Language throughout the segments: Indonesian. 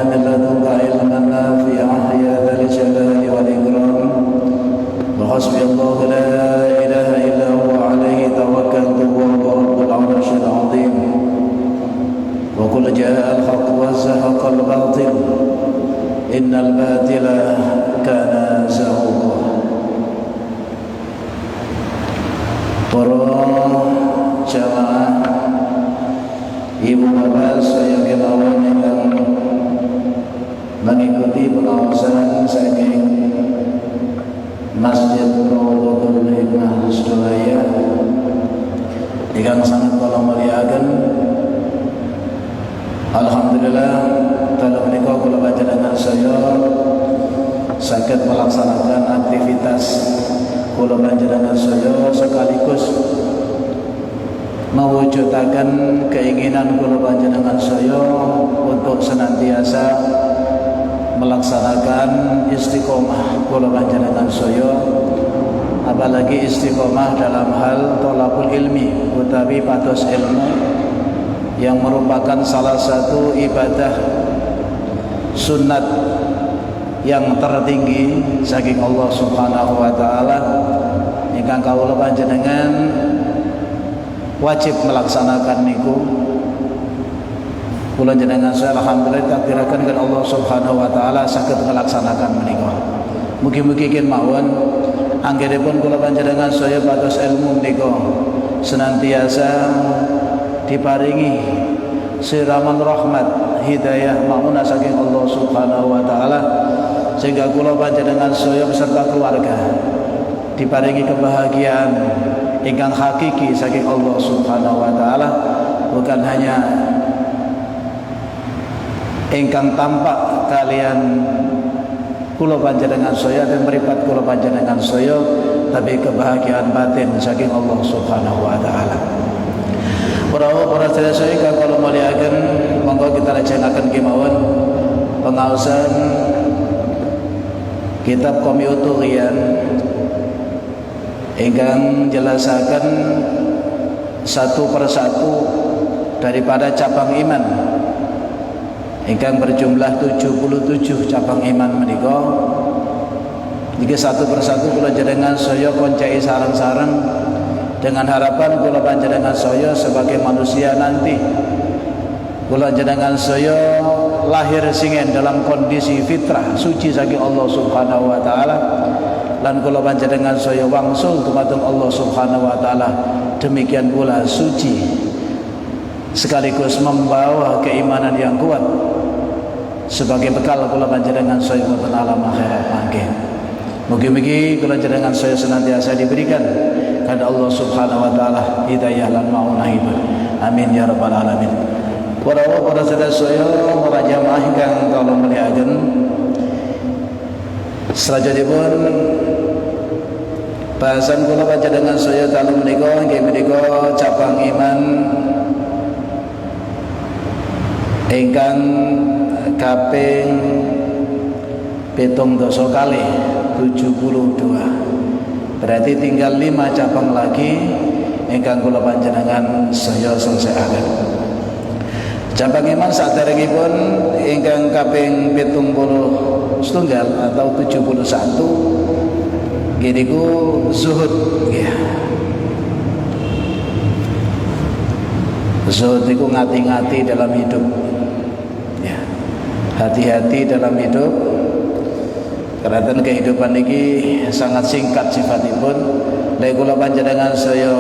من لدنك علما نافعا يا ذا الجلال والإكرام وحسبي الله لا إله إلا هو عليه توكلت وهو رب العرش العظيم وقل جاء الحق وزهق الباطل إن الباطل كان زهوقا. Para jamaah ibu bapak saya kemauan yang mengikuti pengawasan saking Masjid Rawdatul Hikmah Sedulaya yang sangat kula muliakan. Alhamdulillah dalam menika kula panjenengan saya saged melaksanakan aktivitas kula panjenengan saya sekaligus mewujudaken keinginan kula panjenengan saya untuk senantiasa melaksanakan istiqomah kula panjenengan saya, apalagi istiqomah dalam hal thalabul ilmi utawi pados ilmu yang merupakan salah satu ibadah sunat yang tertinggi saking Allah Subhanahu wa taala ingkang kawula panjenengan wajib melaksanakan niku. Kula jenengan saya alhamdulillah takdiraken kan Allah Subhanahu wa taala saged melaksanakan menika. Mugi-mugi kin mawon anggenipun kula panjenengan saya pados ilmu menika senantiasa diparingi siraman rahmat hidayah mauna saking Allah Subhanahu wa taala sehingga kula panjenengan saya beserta keluarga diparingi kebahagiaan ingkang hakiki saking Allah Subhanahu wa taala, bukan hanya ingkang tampak kalian kula panjenengan saya dan mripat kula panjenengan saya, tapi kebahagiaan batin saking Allah Subhanahu wa taala. Para sedherek ingkang kula muliaken, monggo kita lajengaken kemawon pengaosan kitab Qami'ut Tughyan ingkang jelasaken satu persatu daripada cabang iman ingkang berjumlah 77 cabang iman menika. Iki satu persatu kula jenengan saya koncai sareng-sareng dengan harapan kula panjenengan saya sebagai manusia nanti kula jenengan saya lahir singen dalam kondisi fitrah suci saking Allah Subhanahu wa taala, lan kula panjenengan saya wangsul dumateng Allah Subhanahu wa taala demikian pula suci sekaligus membawa keimanan yang kuat sebagai bekal kula panjenengan saya wonten alam akhirat mangke. Mugi-mugi kula panjenengan saya senantiasa diberikan kepada Allah Subhanahu wa taala hidayah lan maunahipun. Amin ya rabbal alamin. Para sedherek saya para jamaah ingkang kula muliaken, salajengipun bahasan kula panjenengan saya dalu menika inggih menika cabang iman ingkang kaping 72 berarti tinggal 5 cabang lagi ingkang kula panjenengan saya selesaiaken. Cabang iman saderengipun ingkang kaping 70 setunggal atau 71 giniku zuhud ya. Zuhud itu ngati-ngati dalam hidup ya. Hati-hati dalam hidup karena kehidupan ini sangat singkat sifatipun. Lha kula panjenengan saya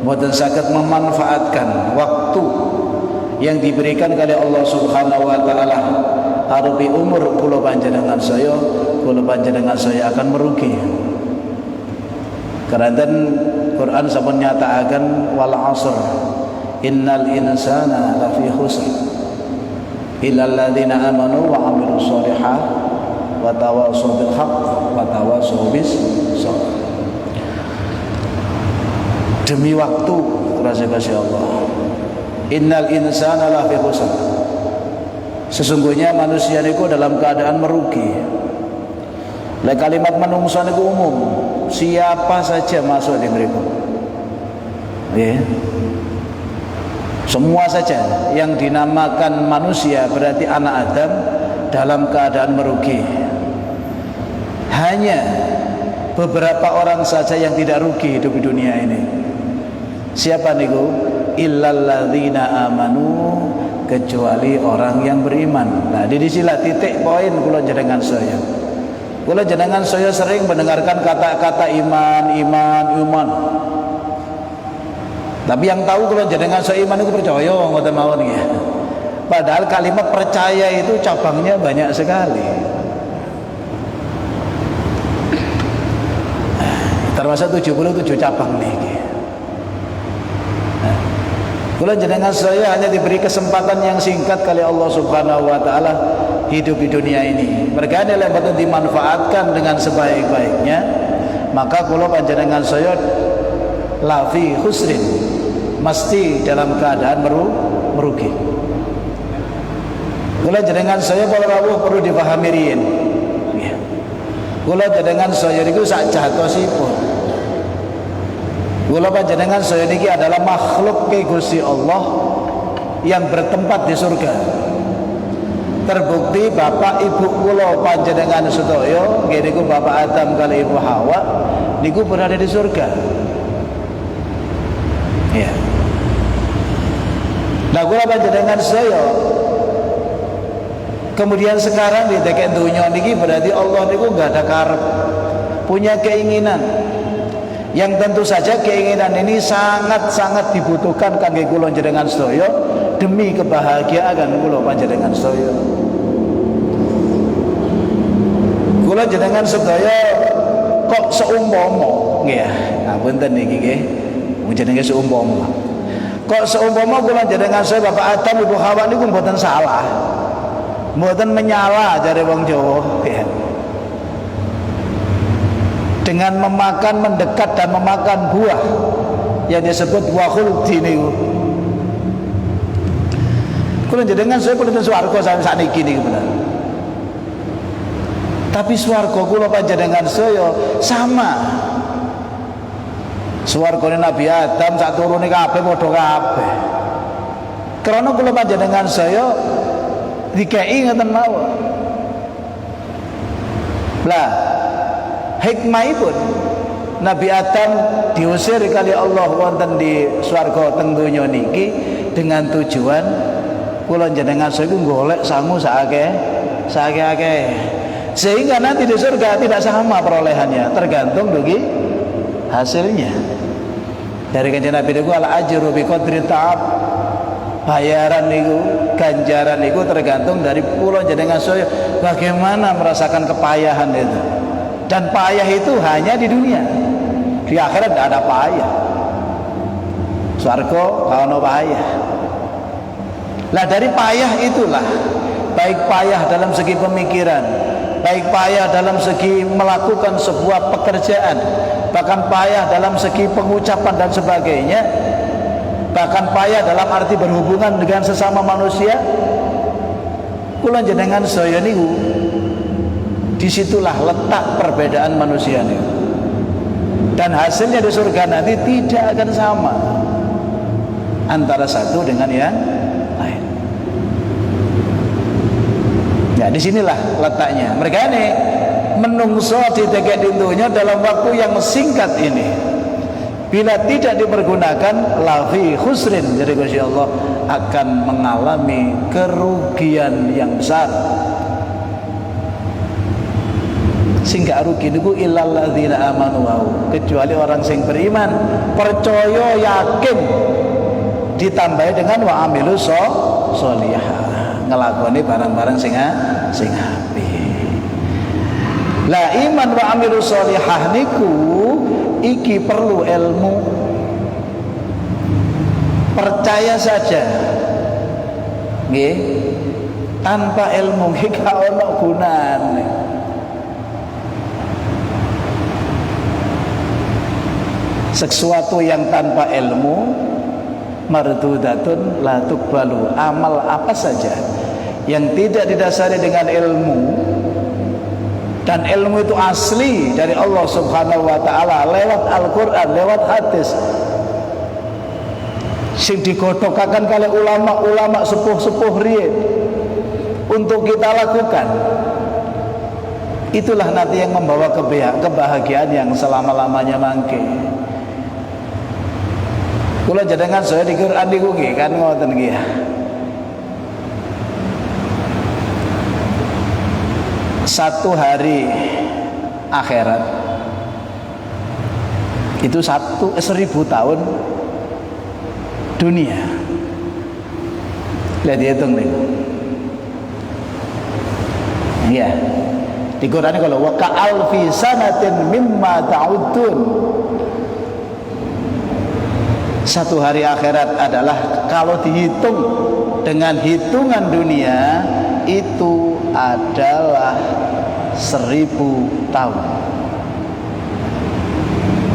boten saged memanfaatkan waktu yang diberikan oleh Allah Subhanahu wa taala arupi umur kula panjenengan saya akan merugi. Karena Quran sampun nyatakaken wal asr innal insana lafi khusr illal ladzina amanu wa amilus sholihat wa tawassaw bil haqq wa tawassaw bis sabr. Demi waktu kasih Allah, innal insana lafi khusr, sesungguhnya manusia niku dalam keadaan merugi. Lah kalimat manungsa niku umum, siapa saja masuk di mriku. Nggih. Semua saja yang dinamakan manusia berarti anak Adam dalam keadaan merugi. Hanya beberapa orang saja yang tidak rugi hidup di dunia ini. Siapa niku? Illalladzina amanu, kecuali orang yang beriman. Nah, di sinilah titik poin kula jenengan saya. Kula jenengan saya sering mendengarkan kata-kata iman, iman, iman. Tapi yang tahu kula jenengan saya iman itu percaya ngoten mawon nggih. Padahal kalimat percaya itu cabangnya banyak sekali. Termasuk 77 cabang nih. Kula jenengan saya hanya diberi kesempatan yang singkat kali Allah Subhanahu wa taala hidup di dunia ini. Mereka adalah yang dimanfaatkan dengan sebaik-baiknya, maka kula panjenengan saya lafi khusrin, mesti dalam keadaan merugi. Kula jenengan saya para rawuh perlu dipahami riyin. Kula jenengan saya niku sak jatosipun. Kula panjenengan saya niki adalah makhluk ke Gusti Allah yang bertempat di surga. Terbukti bapak ibu kula panjenengan sedaya nggih niku Bapak Adam kali Ibu Hawa niku berada di surga. Ya. Nah kula panjenengan saya kemudian sekarang di dekek dunia niki berarti Allah niku enggak ada karep, punya keinginan. Yang tentu saja keinginan ini sangat-sangat dibutuhkan kangge kula jenengan sedaya demi kebahagiaan kula panjenengan sedaya. Kula jenengan sedaya kok seumpama nggih ya. Ngapunten niki nggih. Jenenge seumpama. Kok seumpama kula jenengan sedaya Bapak Adam Ibu Hawa niku mboten salah. Mboten menyala jare wong Jawa ya. Dengan memakan, mendekat dan memakan buah yang disebut buah khuldi niku. Kula jenengan saya pun ten swarga sampai sakniki niku bener. Tapi swarga kula panjenengan saya sama. Swargane Nabi Adam sak turune kabeh padha kabeh. Karena kula panjenengan saya dikei ngoten mawon. Lah hikmahipun Nabi Adam diusir kali Allah wonten di swarga teng donya niki dengan tujuan kula jenengan saiki golek sangu sakake sehingga nanti di surga tidak sama perolehannya, tergantung dugi hasilnya. Dari kanjeng Nabi niku al ajru bi qadri ta'ab, bayaran niku ganjaran niku tergantung dari kula jenengan saya bagaimana merasakan kepayahan itu. Dan payah itu hanya di dunia. Di akhirat tidak ada payah. Swarga kalau payah. Lah dari payah itulah, baik payah dalam segi pemikiran, baik payah dalam segi melakukan sebuah pekerjaan, bahkan payah dalam segi pengucapan dan sebagainya, bahkan payah dalam arti berhubungan dengan sesama manusia. Kula jenengan saya niku disitulah letak perbedaan manusia ini. Dan hasilnya di surga nanti tidak akan sama antara satu dengan yang lain. Ya disinilah letaknya. Mereka ini menungso di tegak dintunya dalam waktu yang singkat ini. Bila tidak dipergunakan lafi khusrin, jadi Gusti Allah akan mengalami kerugian yang besar. Sehingga rugi niku illalladzina amanu kecuali orang sing beriman, percaya, yakin, ditambahi dengan wa amilus sholihah, ngelakoni barang-barang sing apik. Lah iman wa amilus sholihah niku iki perlu ilmu. Percaya saja nggih tanpa ilmu nggih gak ono gunane. Sesuatu yang tanpa ilmu mardudatun la tuqbalu. Amal apa saja yang tidak didasari dengan ilmu, dan ilmu itu asli dari Allah Subhanahu wa taala lewat Al-Qur'an, lewat hadis, sing digodhokaken kali ulama-ulama sepuh-sepuh riyen untuk kita lakukan. Itulah nanti yang membawa kebahagiaan yang selama-lamanya mangke. Kula jenengan saya di Quran niku nggih kan ngoten nggih. Satu hari akhirat itu 1000 tahun dunia. Lihat dihitung nih. Iya. Di Quran kalau wa ka'alfi sanatin mimma ta'udun. Satu hari akhirat adalah kalau dihitung dengan hitungan dunia itu adalah 1000 tahun.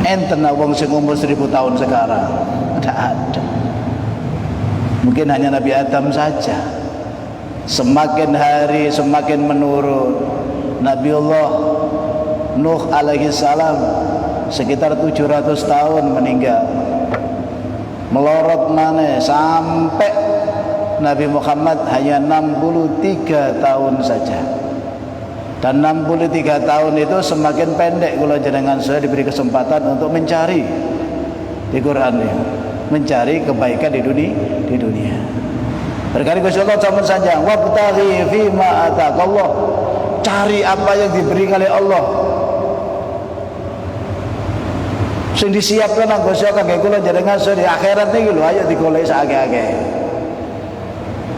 Enten wong sing umur 1000 tahun sekarang? Tidak ada. Mungkin hanya Nabi Adam saja. Semakin hari semakin menurun. Nabiullah Nuh alaihi salam sekitar 700 tahun meninggal. Melorot mana sampai Nabi Muhammad hanya 63 tahun saja. Dan 63 tahun itu semakin pendek kalau jenengan saya diberi kesempatan untuk mencari di Quran ini, mencari kebaikan di dunia. Berkali Gusti Allah zaman saja, wabtaghi fima ataqallah. Cari apa yang diberi oleh Allah. Sing disiapkan nang Gusti Allah kangge kula jenengan saya di akhirat niki lho, ayo digoleki sakake-akeh.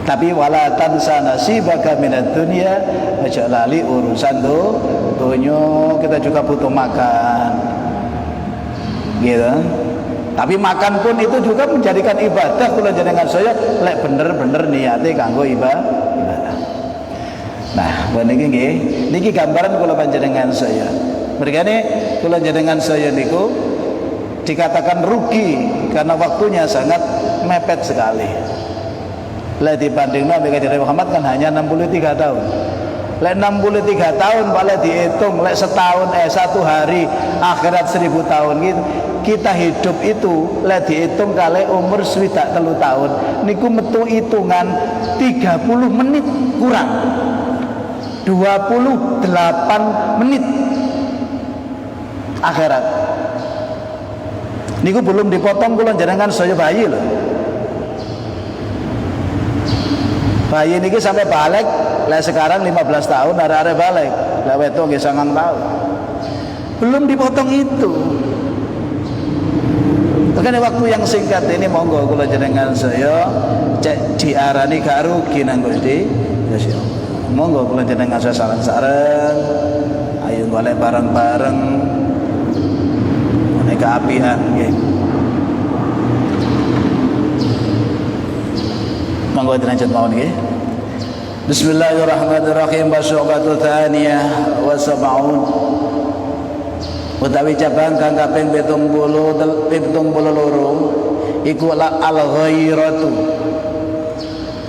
Tapi wala tansa nasibaka minad dunya, aja lali urusan dunya, kita juga butuh makan. Gitu. Tapi makan pun itu juga menjadikan ibadah kula jenengan saya lek bener-bener niate kanggo ibadah. Nah, niki nggih, niki gambaran kula panjenengan saya. Mergane kula jenengan saya niku dikatakan rugi karena waktunya sangat mepet sekali. Lah dibanding Nabi Muhammad kan hanya 63 tahun. Lek 63 tahun malah dihitung lek setahun satu hari akhirat 1000 tahun gitu. Kita hidup itu lek dihitung kali umur 3 tahun niku metu hitungan 30 menit kurang 28 menit akhirat niku belum dipotong kula jenengan saya bayi loh. Bayi niki sampai balik lah sekarang 15 tahun arek-arek balik lah wedok nggih 9 tahun belum dipotong itu. Makanya waktu yang singkat ini monggo kula jenengan saya cek diarani gak rugi nang Gusti Gusti Allah. Monggo kula jenengan saya sareng-sareng ayo golek bareng-bareng nek keapian nggih. Monggo dilanjut mawon nggih. Bismillahirrahmanirrahim. Basyu'batu tsaniyah wa sab'un. Utawi cabang kang kaping 72 iku al-ghairatu.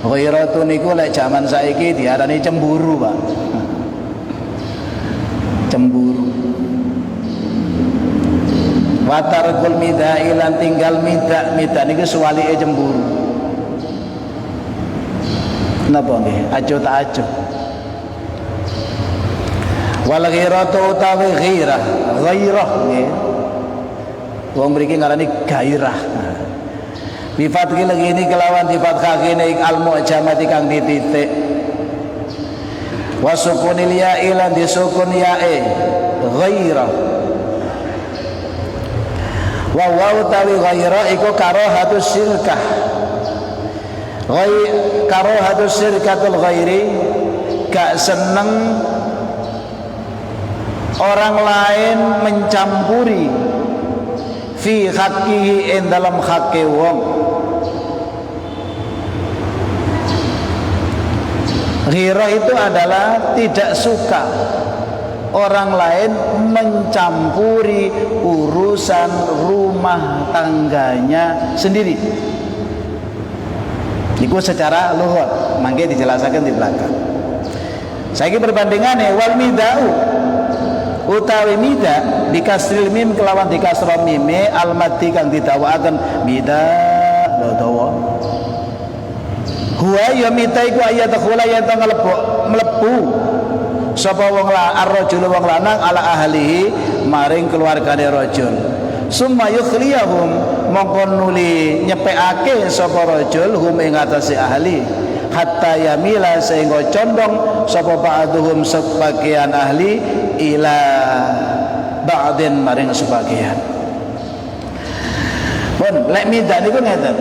Ghairatu niku lek jaman saiki diarani cemburu, Pak. Cemburu. Wa tarkul midai lan tinggal mida niku suwalike cemburu. Napa nggih? Ajo tak ajo. Wal ghiratu utawi ghirah, ghairah nggih. Wong mriki ngarani gairah. Bi fathil ini kelawan di fathah kene al mu'jamati kang dititik. Wa sukunil ya'i lan disukun ya'e, ghairah. Wa utawi ghairah iku karahatus syirkah. Karahatus syirkatul ghairi, gak seneng orang lain mencampuri fi haqqihi in dalam haqqi wong. Ghirah itu adalah tidak suka orang lain mencampuri urusan rumah tangganya sendiri. Iku secara lughah, mangke dijelaskan di belakang. Saiki perbandingane wal midau utawi mida dikasril mim kelawan dikasra mime al maddi kang didawakaken mida dawa. Huwa ya mita iku ayat khula yen to mlebu sapa wong ar-rajul wong lanang ala ahlihi maring keluargane rajul. Summa yukhliyahum mongko nuli nyepekake sapa rajul hum ing atase ahli hatta yamila sehingga condong sapa ba'duhum sebagian ahli ila ba'din maring sebagian. Pun lek midak niku ngeten.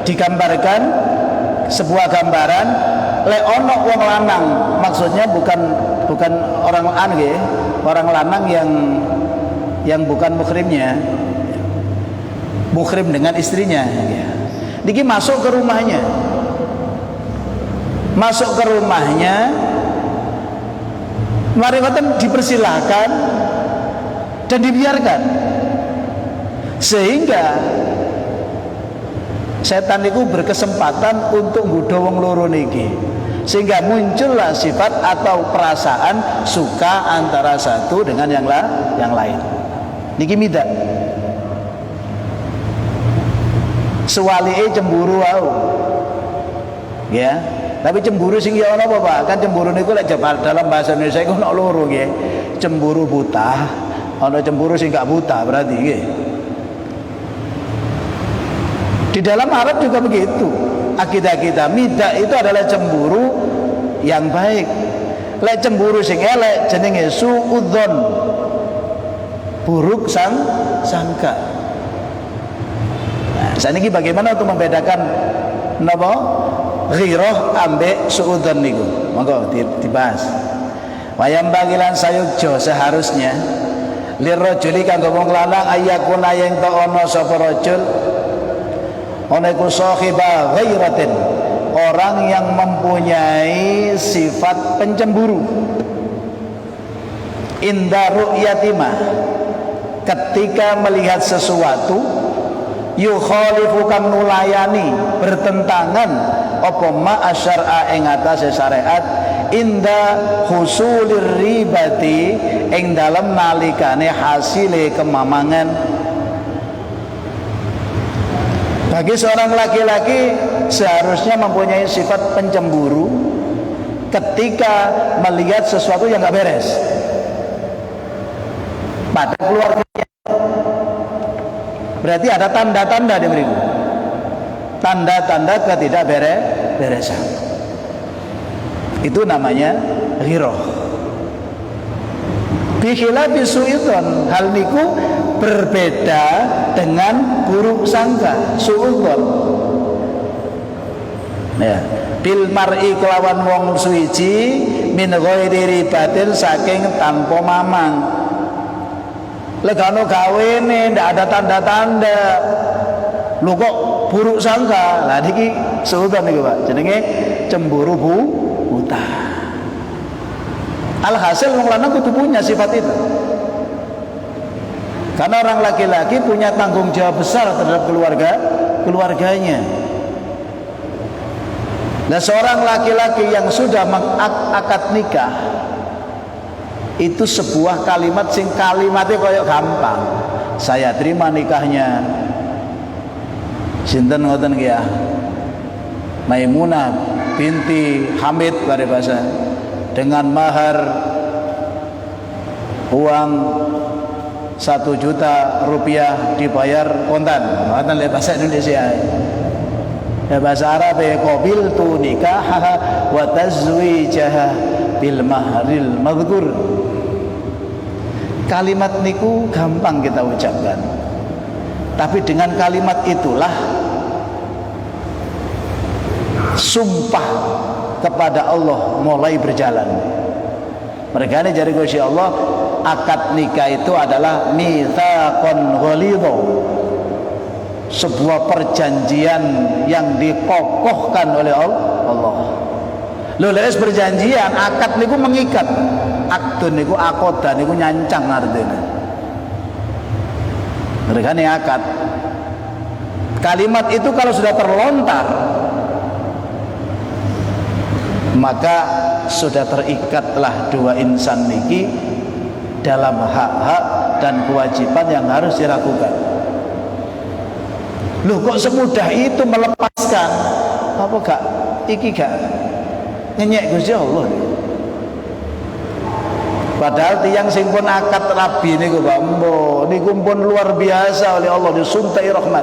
Digambarkan sebuah gambaran lek ono wong lanang, maksudnya bukan orang orang lanang yang bukan muhrimnya, muhrim dengan istrinya ya. Niki masuk ke rumahnya, mari ngoten dipersilahkan dan dibiarkan, sehingga setan itu berkesempatan untuk nggodha wong loro niki, sehingga muncullah sifat atau perasaan suka antara satu dengan yang lain. Niki midak. Suwalike cemburu wae. Ya. Tapi cemburu sing ya ana apa, Pak? Kan cemburu niku lek dalam bahasa Indonesia iku ana loro nggih. Cemburu buta, ana cemburu sing gak buta berarti nggih. Di dalam Arab juga begitu. Akidah kita midak itu adalah cemburu yang baik. Lek cemburu sing elek jenenge suudzon, buruk sangka. Nah, saniki bagaimana untuk membedakan napa ghirah ambek suudzon niku? Monggo dibahas. Wayam bagilan sayukjo seharusnya lirrajuli kanggo wong lanang ayakuna yen ta ana sapa rajul ana iku sahiba ghairatin, orang yang mempunyai sifat pencemburu. Inda ru'yatima, ketika melihat sesuatu, yukhalifu kang nulayani bertentangan apa ma asyara ing atase syariat, inda husulir ribati ing dalem nalikane hasile kemamangan. Bagi seorang laki-laki seharusnya mempunyai sifat pencemburu ketika melihat sesuatu yang gak beres pada keluarganya. Berarti ada tanda-tanda di beriku, tanda-tanda ketidakberesan. Itu namanya ghirah. Bikhilafi su'idon, hal niku berbeda dengan buruk sangka, su'udon. Ya, bil mar'i kelawan wong suwiji min ghairi ribatin, saking tanpa mamang. Legano gawene ndak ada tanda-tanda. Lho kok buruk sangka? Lah niki su'udon niku, Pak. Jenenge cemburu buta. Alhasil wong lanang kudu punya sifat itu. Karena orang laki-laki punya tanggung jawab besar terhadap keluarganya. Dan seorang laki-laki yang sudah mengakad nikah itu sebuah kalimat sing kalimatnya koyok gampang. Saya terima nikahnya sinten ngoten nggih ya, Maimunah binti Hamid bare bahasa, dengan mahar uang 1 juta rupiah dibayar kontan. Ngoten le bahasa Indonesia. Ya bahasa Arab ya qabiltu nikahaha wa tazwijaha bil mahril madhkur. Kalimat niku gampang kita ucapkan. Tapi dengan kalimat itulah sumpah kepada Allah mulai berjalan. Mereka ini jari Gusti Allah, akad nikah itu adalah mitsaqon ghalidho, sebuah perjanjian yang dikokohkan oleh Allah. Lho lek perjanjian, akad niku mengikat. Akdun niku akoda niku nyancang artinya. Mereka ini akad. Kalimat itu kalau sudah terlontar, maka sudah terikatlah dua insan niki dalam hak-hak dan kewajiban yang harus dilakukan. Loh kok semudah itu melepaskan? Apa gak iki gak nyenyek Gusti Allah? Padahal tiang sing pun akad rabi niku Pak Mbo, niku pun luar biasa oleh Allah disuntai rahmat.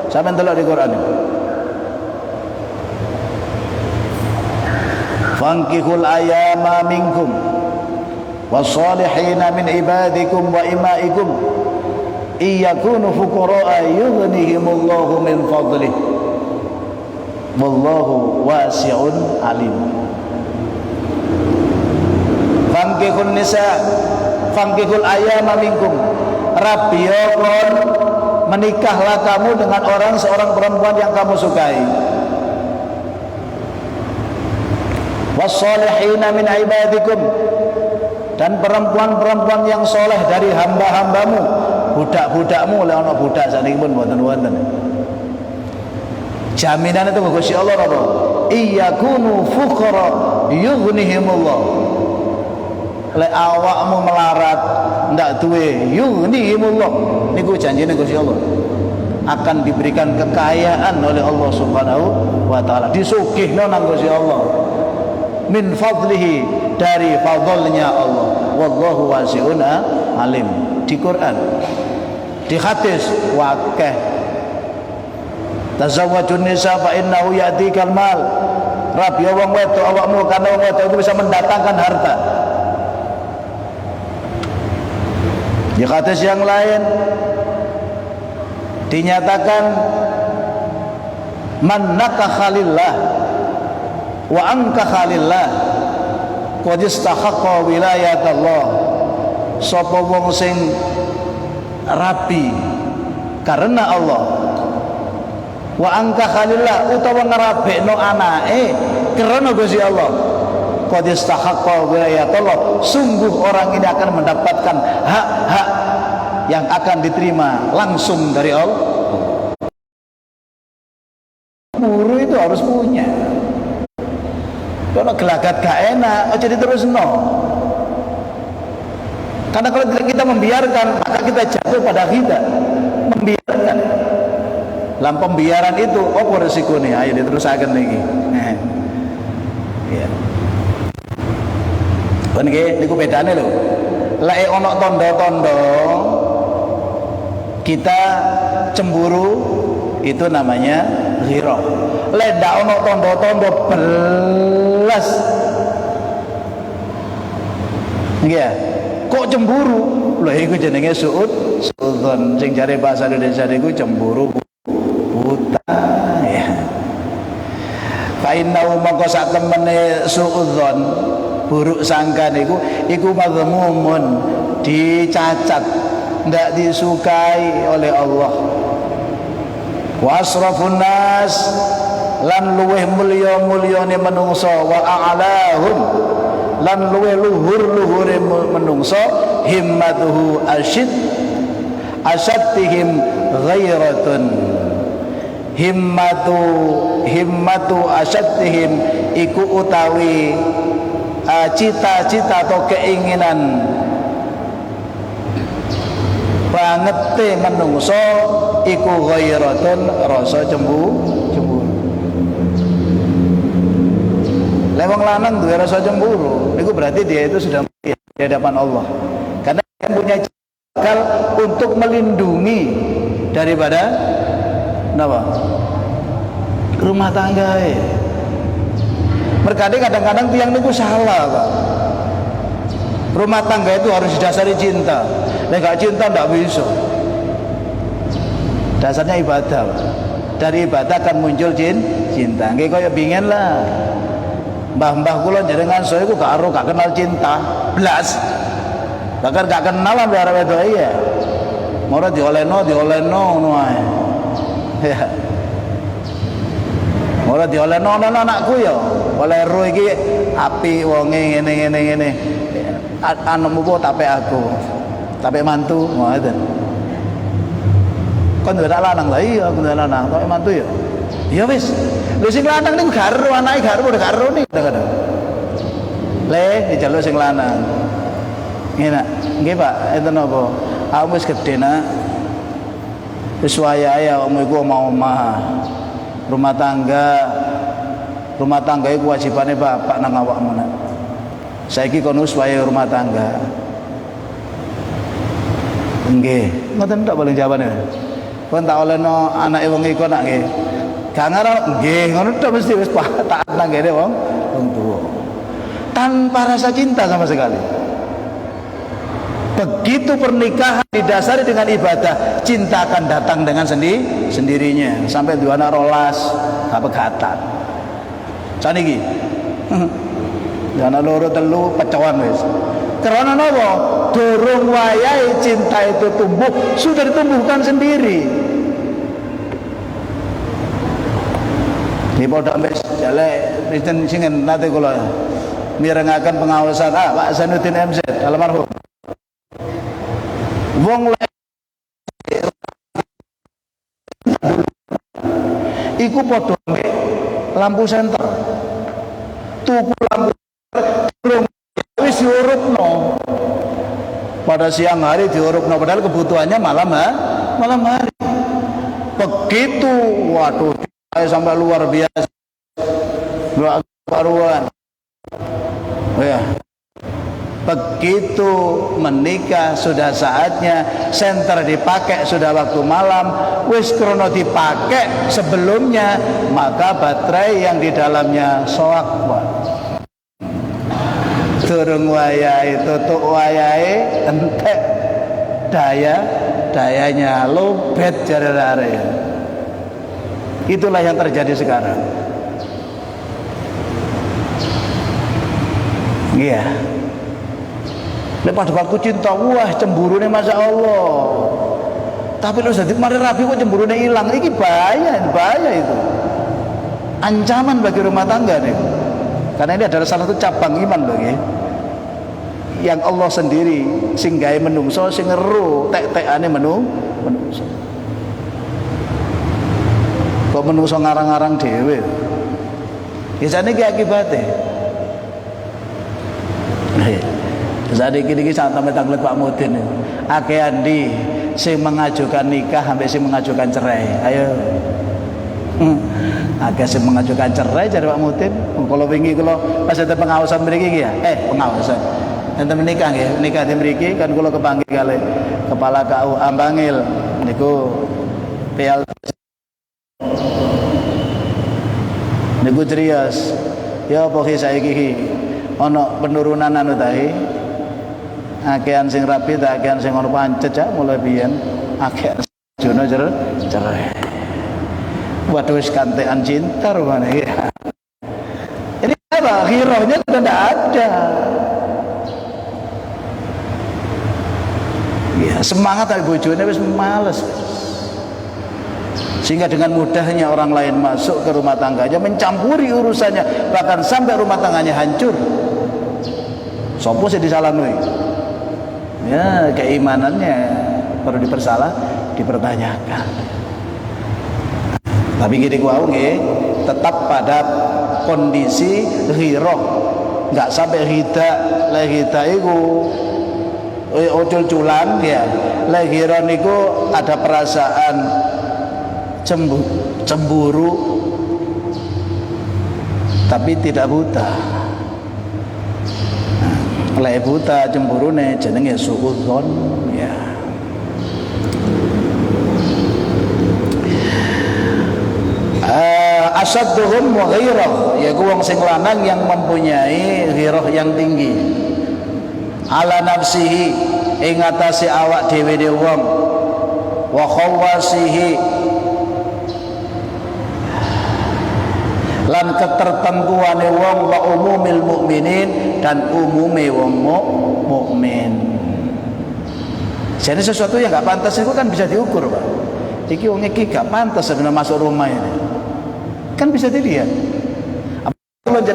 Sampeyan delok di Quran. Fankihul ayama minkum wassalihina min ibadikum wa imaikum iyakunu fuqara'a yughnihimullahu min fadlih wallahu wasi'un alim. Fankihul nisa fankihul ayama minkum, rabiyakon menikahlah kamu dengan seorang perempuan yang kamu sukai. Wassalihina min ibadikum, dan perempuan-perempuan yang soleh dari hamba-hambamu, budak-budakmu. Oleh ana budak sakniki pun mboten wonten. Jaminan itu Gusti Allah apa? Iyakunu fuqara yughnihimullah. Lek awakmu melarat ndak duwe yughnihimullah, niku janjine Gusti Allah akan diberikan kekayaan oleh Allah Subhanahu wa taala. Disugihno nang Gusti Allah. Min fadlihi, dari fadlnya Allah. Wallahu wasi'un alim. Di Quran, di hadis wakeh, tazawwajun nisa fa innahu ya'tikal mal. Rabi wong wedok awakmu karena wong wedok itu bisa mendatangkan harta. Di hadis yang lain dinyatakan man nakaha lillah wa ankaha lillah qad istahaqqa wilayatallah. Sapa wong sing rabi karena Allah, wa ankaha lillah utawa ngrabekno anake karena Gusti Allah, qad istahaqqa wilayatallah, sungguh orang ini akan mendapatkan hak-hak yang akan diterima langsung dari Allah. Guru itu harus punya. Kalau gelagat gak enak, jadi terus no. Karena kalau kita membiarkan, maka kita jatuh pada kita membiarkan. Dalam pembiaran itu, apa resikonya? Ayo diterusakan lagi. Ya. Kan niku bedane lho. Lek ono tondo-tondo kita cemburu, itu namanya ghirah. Lek ndak ono tondo-tondo belas. Nggih. Kok cemburu? Lho iku jenenge suudzon. Sing jare bahasa Indonesia niku cemburu buta ya. Fa innahu mangko sak temene suudzon, buruk sangka iku mazmumun, dicacat, ndak disukai oleh Allah. Wa asrafun nas, lan luweh mulya-mulyane menungso, wa a'lahum, lan luweh luhur-luhure menungso, himmatuhu asyadtihim ghairatun. Himmatu asyadtihim iku utawi cita-cita atau keinginan bangete menungso iku ghairatun, rasa cemburu. Lewang lanang duwe rasa cemburu, itu berarti dia itu sudah mati di hadapan Allah. Karena dia punya akal untuk melindungi daripada apa? Rumah tangga. Mereka kadang-kadang tiang itu salah, Pak. Rumah tangga itu harus didasari cinta. Nek gak cinta ndak bisa. Dasarnya ibadah, Pak. Dari ibadah akan muncul cinta. Nggih kaya bingen lah. Mbah-mbah kula jenengan saya iku gak kenal cinta blas. Bahkan gak kenal ambe arek wedok iya. Mora diolehno ngono ae. Ya. Mora diolehno anakku ya. Oleh ro iki api wonge ngene. Anakmu po tape aku. Tape mantu, ngoten. Kon duwe lanang lah, iya aku duwe lanang, tape mantu ya. Ya wis. Lho sing lanang niku gak ero anake gak ero niku kadang-kadang. Le dijaluk sing lanang. Nggih, Pak. Nggih, Pak. Enten napa? Aku wis gedhe, Nak. Wis wayahe awakmu iku omah-omah. Rumah tangga iku wajibane bapak nang awakmu nak. Saiki kono wis wayahe rumah tangga. Nggih, ngoten tak boleh jawabane. Kon tak olehno anake wong iku nak nggih. Gak ngarep nggih, ngono tok mesti wis taat nang kene wong tuwa. Tanpa rasa cinta sama sekali. Begitu pernikahan didasari dengan ibadah, cinta akan datang dengan sendirinya. Sampai dua anak rolas, gak pegatan. Saniki. Anak loro telu pecawan wis. Karena napa? Durung wayahe cinta itu tumbuh, sudah ditumbuhkan sendiri. Di pondok mes jalek Kristen sing nate kula mirengaken pengawasan Pak Zainuddin MZ almarhum. Wong iku padha lampu senter. Tuku lampu durung wis diurupno. Pada siang hari diurupno padahal kebutuhannya malam hari. Begitu waduh sampai luar biasa. Dua karuan. Oh ya. Begitu menikah sudah saatnya, senter dipakai sudah waktu malam, wis krono dipakai sebelumnya, maka baterai yang di dalamnya soak. Durung wayahe tutuk wayahe entek dayanya lobet jare-jare. Itulah yang terjadi sekarang. Iya. Lepas aku cinta, wah cemburune masya Allah. Tapi lu jadi mari rapi kok cemburune hilang, ini bahaya itu. Ancaman bagi rumah tangga nih. Karena ini adalah salah satu cabang iman bagi yang Allah sendiri sing gawe menungso sing ngeru tek-tekane menungso. Kok menungso ngarang-ngarang dhewe. Ya jane iki akibate. Saat ini sampai tanglet Pak Mudin akeh andi sing mengajukan nikah sampai sing mengajukan cerai. Ayo akeh sing mengajukan cerai jadi Pak Mudin. Kalau wingi kalau pas ada pengawasan mriki ya pengawasan enten menikah nggih nikah di mriki kan kula kepanggil kali kepala KU Ambangil niku PL niku trias ya apa ki saiki ana penurunan anu tae akehan sing rapi ta akehan sing ono pancet ya mulai biyen akehan jono cerai. Waduh wis kantean cinta rupane ya. Ini apa? Hirohnya sudah tidak ada. Ya, semangat dari bojone wis males. Sehingga dengan mudahnya orang lain masuk ke rumah tangganya mencampuri urusannya, bahkan sampai rumah tangganya hancur. Sopo sih disalahkan? Ya, keimanannya perlu dipertanyakan. Tapi gini gua tetap pada kondisi ghirah, nggak sampai hida. Hida itu ocul-culan ya. Ghirah niku ada perasaan cemburu tapi tidak buta. Lek buta cemburune jenenge suudzon ya. Asadduhum ghirah yaiku wong sing lanang yang mempunyai ghirah yang tinggi ala nafsihi ing atase awak dhewe wong wa khawasihi lan ketertentuane wong wa umumil mukminin dan umume wong mukmin. Jadi sesuatu yang gak pantas itu kan bisa diukur, Pak. Iki wong iki gak pantas sebenarnya masuk rumah ini. Kan bisa dilihat. Apalagi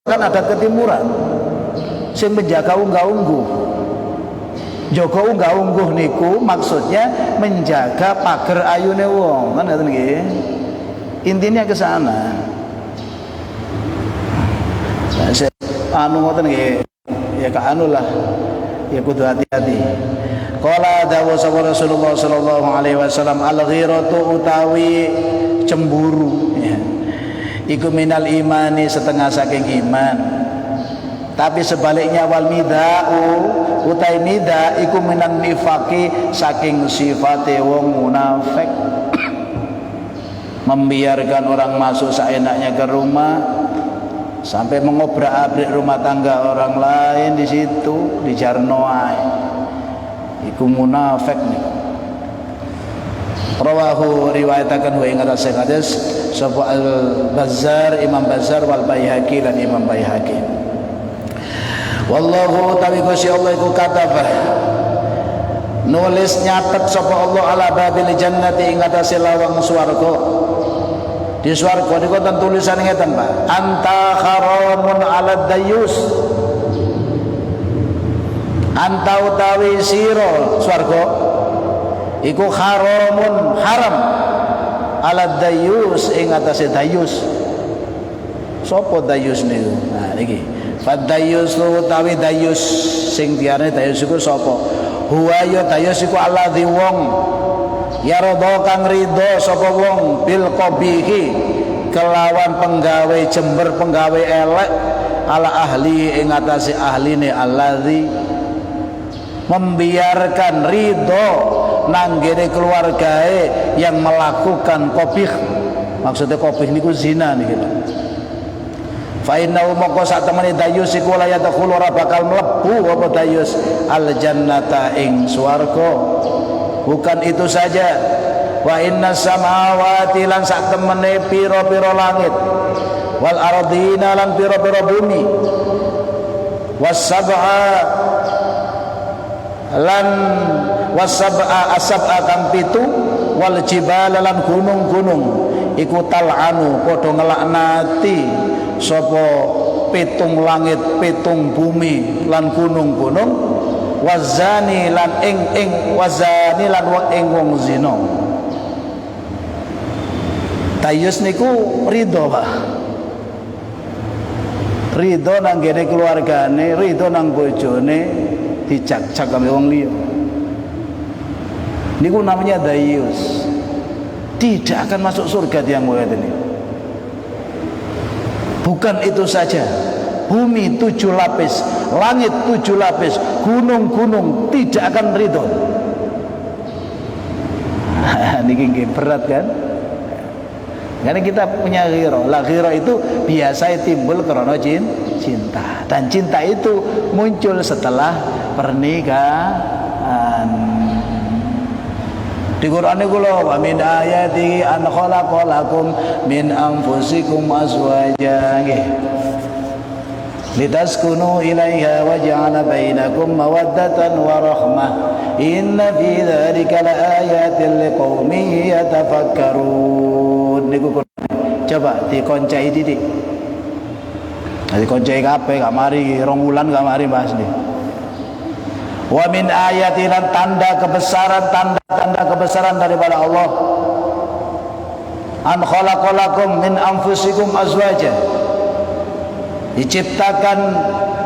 kan ada ketimuran sing menjaga unggah-ungguh. Jaga unggah-ungguh niku maksudnya menjaga pager ayune wong, kan ngoten nggih. Intinya ke sana. Anu ngoten nggih. Ya ka anu lah. Ya kudu hati-hati. Qala dawu Rasulullah sallallahu alaihi wasallam al-ghiratu utawi cemburu ya. Iku minal imani setengah saking iman. Tapi sebaliknya wal midau utai mida iku minan nifaqi saking sifate wong munafik. Membiarkan orang masuk seenaknya ke rumah sampai mengobrak-abrik rumah tangga orang lain di situ, di jarnoai. Iku munafik nih. Rawahu riwayatakan wa ing atas hadis sapa al-Bazzar Imam Bazzar wal Baihaqi lan Imam Baihaqi. Wallahu ta'ala Gusti Allah iku katabah nulis nyatet sapa Allah ala babil jannati ing atase lawang swarga. Di swarga niku ten tulisan ngeten Pak, anta haramun ala dayyus. Anta utawi sira swarga iku haramun haram ala dayyus ing atase dayyus. Sapa dayyus niku? Nah iki fadayyus utawi dayyus sing diarani dayyus iku sapa? Huwa ya dayyus iku alladzi wong ya radha kang ridho sapa wong bil qabihi kelawan penggawe jember penggawe elek ala ahli ing atase ahline alladzi membiarkan ridho nanggene keluargae yang melakukan qabih. Maksudnya qabih niku zina niki. Fa innahu moko sak temene dayus iku la yadkhulu ora bakal mlebu apa dayus al jannata ing swarga. Bukan itu saja, wa inna samawati lan sak temene pira-pira langit wal ardina lan pira-pira bumi was sab'a lan wasab'a asab'a kang pitu wal jibala lan gunung-gunung iku tal'anu padha ngelaknati sapa pitung langit pitung bumi lan gunung-gunung wazani lan ing wazani lan wong zina. Dayus niku ridho Pak, ridho nang gene keluargane, ridho nang bojone dicak-cak kami wong liya. Niku namanya dayus. Tidak akan masuk surga tiang mulia ini. Bukan itu saja, bumi 7 lapis, langit 7 lapis, gunung-gunung tidak akan ridho. Niki berat kan? Karena kita punya ghirah. Lah ghirah itu biasa timbul karena cinta. Dan cinta itu muncul setelah pernikahan. Di Quran niku lho, wa min ayati an khalaqalakum min anfusikum azwajan. Nggih. Litaskunu ilaiha wa ja'ala bainakum mawaddatan wa rahmah. Inna fi dzalika laayatin liqaumin yatafakkarun. Niku coba dikoncai titik. Dikoncai kabeh gak mari 2 wulan gak mari bahas nih. Wa min ayati lan tanda kebesaran daripada Allah. An khalaqalakum min anfusikum azwaja. Diciptakan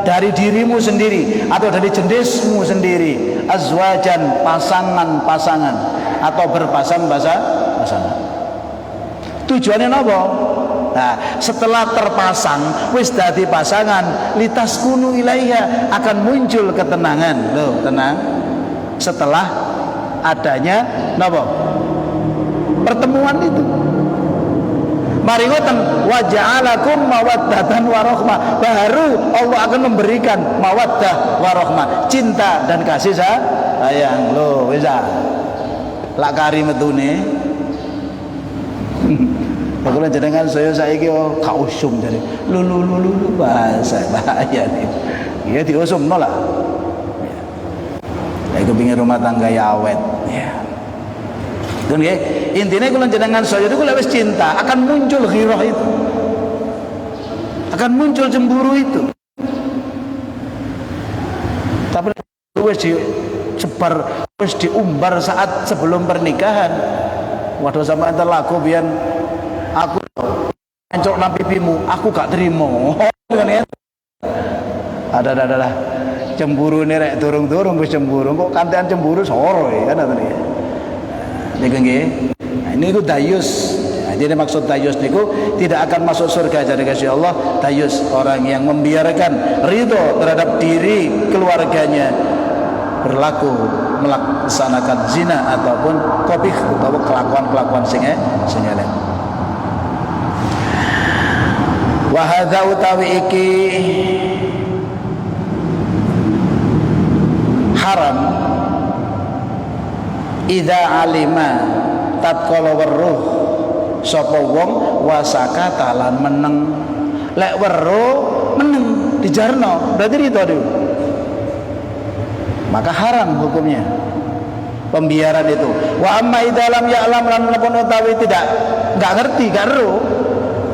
dari dirimu sendiri atau dari jenismu sendiri azwajan pasangan-pasangan atau berpasang-pasangan. Tujuannya apa? Nah, setelah terpasang wis dadi pasangan litaskunu ilaiha akan muncul ketenangan. Loh, tenang. Setelah adanya napa? Pertemuan itu. Mari ngoten wa ja'alakum mawaddatan wa rahmah. Baru Allah akan memberikan mawaddah wa rahmah, cinta dan kasih sayang. Loh, wis lak kari metune. Kalau jenengan saya saiki gak usum jadi lu bahasa bahaya nih. Ya diusum no lah. Ya, aku pingin rumah tangga ya awet. Ya. Dan ya, intinya kalau jenengan saya itu kalau wis cinta akan muncul ghirah itu, akan muncul cemburu itu. Tapi wis disebar, wis diumbar saat sebelum pernikahan. Waduh sampai antar laku biar aku encok nang pipimu, aku gak terima. Ada. cemburu nih rek durung-durung wis cemburu kok kantean cemburu soro ya kan ngoten nggih. Niku nggih. Nah, ini ku dayus. Nah, jadi maksud dayus niku tidak akan masuk surga jadi kasih Allah. Dayus orang yang membiarkan ridho terhadap diri keluarganya berlaku melaksanakan zina ataupun qabih atau kelakuan-kelakuan sing elek. Wa hadza utawi iki haram idza alima tatkala weruh sapa wong wasakata lan meneng. Lek weruh meneng dijarno berarti itu dulu. Maka haram hukumnya pembiaran itu. Wa amma idza lam ya'lam lan pun utawi tidak enggak ngerti enggak ero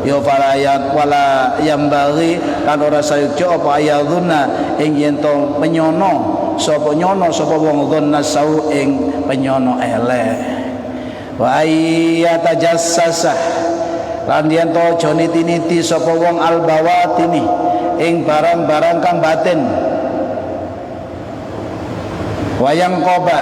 ya fala ayat wala yambaghi kan ora sayukjo apa ayadzuna ing yen to menyono sapa wong dzanna sau ing penyono elek wa ayatajassasa lan yen to aja niti-niti sapa wong albawatini ing barang-barang kang batin wayang koba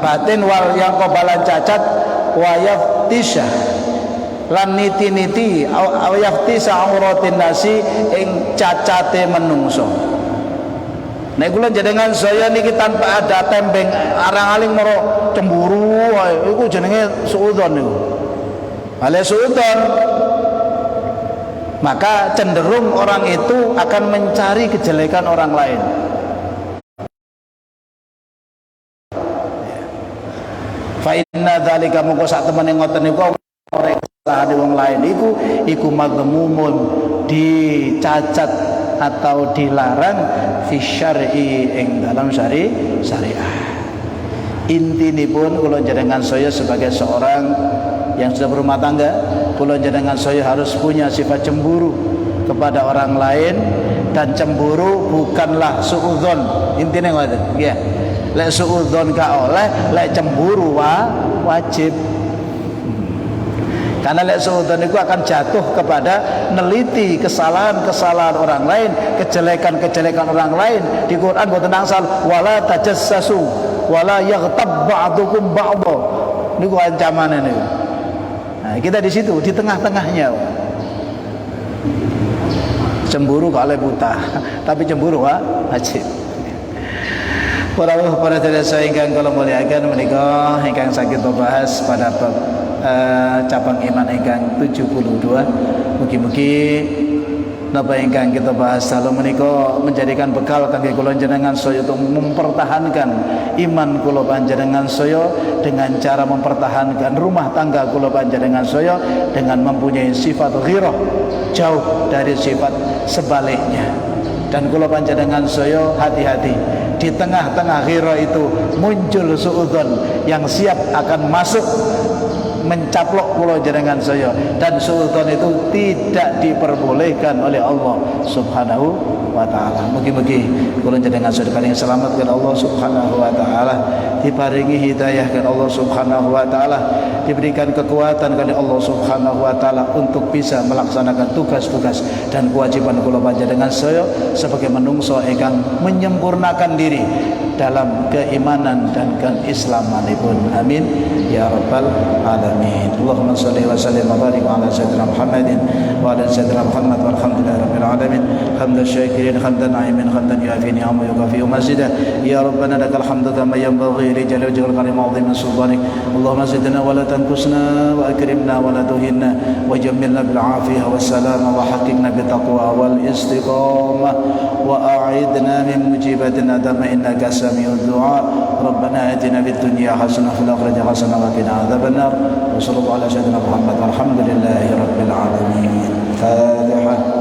batin wal yang kobalan cacat wayaftisha lan niti-niti awyaftisa auratin nasi ing cacate menungso. Nek kula jenengan saya niki tanpa ada tembeng arang-aling moro cemburu wae iku jenenge suudzon niku. Ale suudzon maka cenderung orang itu akan mencari kejelekan orang lain. Fa inna dzalika mongko sak temene ngoten niku ora kesalahan wong lain iku madmumun dicacat atau dilarang fi syar'i ing dalam syariah. Intinipun kula jenengan saya sebagai seorang yang sudah berumah tangga, kula jenengan saya harus punya sifat cemburu kepada orang lain dan cemburu bukanlah suudzon. Intine ngoten nggih. Lek suudzon gak oleh, lek cemburu wajib. Karena lek suudzon itu akan jatuh kepada neliti kesalahan-kesalahan orang lain, kejelekan-kejelekan orang lain. Di Quran boten angsal wala tajassasu wala yaghtab ba'dukum ba'dha. Niku ancaman ini. Nah, kita di situ di tengah-tengahnya. Cemburu gak oleh buta, tapi cemburu wajib. Para dherek ingkang kula muliakan menika ingkang saged bahas pada cabang iman ingkang 72. Mugi-mugi napa ingkang kita bahas dalu menika menjadikan bekal kangge kula jenengan saya untuk mempertahankan iman kula panjenengan saya dengan cara mempertahankan rumah tangga kula panjenengan saya dengan mempunyai sifat ghirah jauh dari sifat sebaliknya. Dan kula panjenengan saya hati-hati di tengah-tengah ghirah itu muncul suudzon yang siap akan masuk mencaplok kula jenengan saya, dan suudzon itu tidak diperbolehkan oleh Allah Subhanahu wa taala. Mugi-mugi kula jenengan saya paling selamat kan Allah Subhanahu wa taala, diparingi hidayah kan Allah Subhanahu wa taala, diberikan kekuatan kan Allah Subhanahu wa taala untuk bisa melaksanakan tugas-tugas dan kewajiban kula panjenengan saya sebagai manungsa ingkang menyempurnakan diri dalam keimanan dan keislamanipun. Amin ya rabbal alamin. Allahumma shalli wa sallim wa barik ala sayyidina Muhammadin wa ala sayyidina Muhammad walhamdulillahi rabbil alamin. Hamdan syakirin hamdan na'imin hamdan yu'afi ni'amahu yukafi mazidah. Ya rabbana lakal hamdu kama yanbaghi li jalali wajhikal karim wa 'azimi sultanik. Allahumma zidna wa la tanqusna wa akrimna wa la tuhinna wa jammilna bil 'afiyah was salam wa haqiqna bit taqwa wal istiqamah wa a'idna min mujibatin adama innaka sami'ud du'a. Rabbana atina fid dunya hasanah wa fil akhirati hasanah wa qina adzabannar. Wa sallallahu ala sayyidina Muhammad walhamdulillahi rabbil alamin. Fatihah.